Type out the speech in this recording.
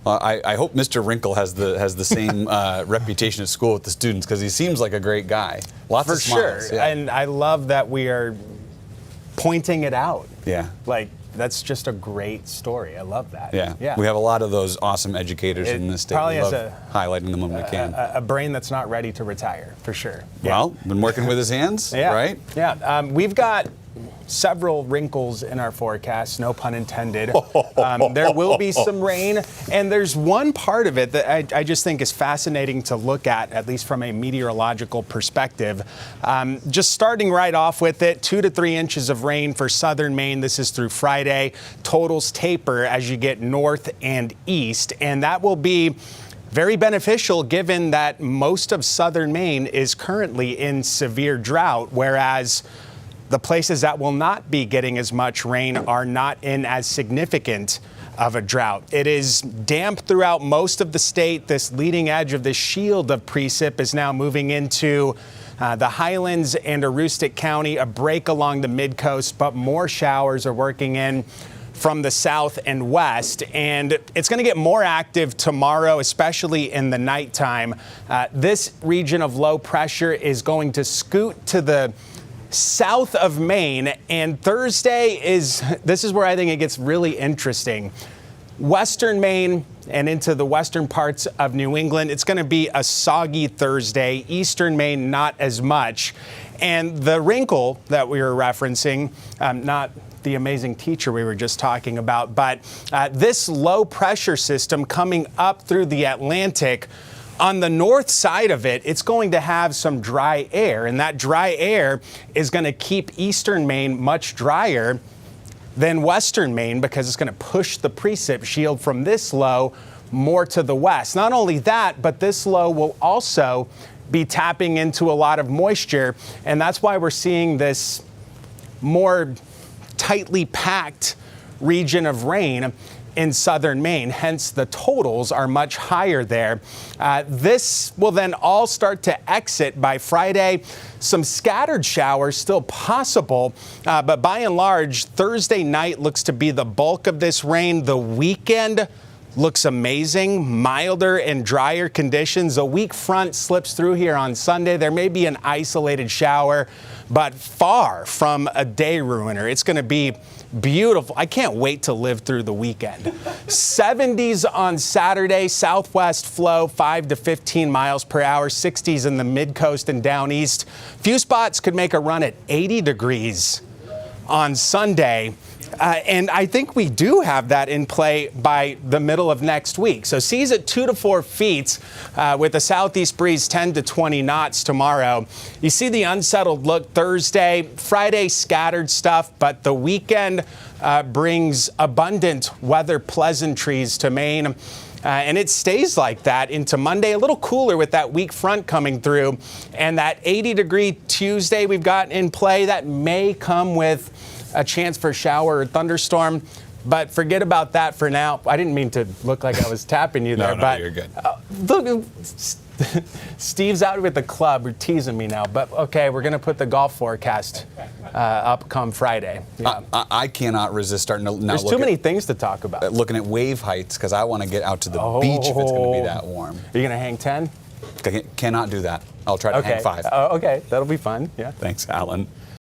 I hope Mr. Wrinkle has the same reputation at school with the students, because he seems like a great guy. Lots of smiles. For sure. Yeah. And I love that we are pointing it out. Yeah. Like, that's just a great story. I love that. Yeah. We have a lot of those awesome educators in this state. Probably We has love highlighting them when we can. a brain that's not ready to retire, for sure. Well, been working with his hands, right? Yeah. We've got several wrinkles in our forecast, no pun intended. There will be some rain, and there's one part of it that I just think is fascinating to look at least from a meteorological perspective. Just starting right off with it, 2 to 3 inches of rain for southern Maine. This is through Friday. Totals taper as you get north and east, and that will be very beneficial given that most of southern Maine is currently in severe drought, whereas the places that will not be getting as much rain are not in as significant of a drought. It is damp throughout most of the state. This leading edge of the shield of precip is now moving into the Highlands and Aroostook County, a break along the mid-coast, but more showers are working in from the south and west, and it's going to get more active tomorrow, especially in the nighttime. This region of low pressure is going to scoot to the south of Maine, and Thursday this is where I think it gets really interesting. Western Maine and into the western parts of New England, it's going to be a soggy Thursday. Eastern Maine, not as much. And the wrinkle that we were referencing, not the amazing teacher we were just talking about, but this low pressure system coming up through the Atlantic, on the north side of it, it's going to have some dry air, and that dry air is going to keep eastern Maine much drier than western Maine because it's going to push the precip shield from this low more to the west. Not only that, but this low will also be tapping into a lot of moisture, and that's why we're seeing this more tightly packed region of rain in southern Maine, hence the totals are much higher there. This will then all start to exit by Friday. Some scattered showers still possible, but by and large, Thursday night looks to be the bulk of this rain. The weekend looks amazing, milder and drier conditions. A weak front slips through here on Sunday. There may be an isolated shower, but far from a day ruiner. It's going to be beautiful. I can't wait to live through the weekend. 70s on Saturday, southwest flow 5 to 15 miles per hour, 60s in the mid-coast and down east. Few spots could make a run at 80 degrees on Sunday. And I think we do have that in play by the middle of next week. So seas at 2 to 4 feet with a southeast breeze 10 to 20 knots tomorrow. You see the unsettled look Thursday, Friday scattered stuff, but the weekend brings abundant weather pleasantries to Maine. And it stays like that into Monday, a little cooler with that weak front coming through. And that 80-degree Tuesday we've got in play, that may come with a chance for a shower or thunderstorm, but forget about that for now. I didn't mean to look like I was tapping you there, but you're good. Look, Steve's out with the club. You're teasing me now, but okay, we're going to put the golf forecast up come Friday. Yeah. I cannot resist starting to now There's too many things to talk about. Looking at wave heights, because I want to get out to the beach if it's going to be that warm. Are you going to hang 10? Cannot do that. I'll try to hang 5. Okay, that'll be fun. Yeah. Thanks, Alan.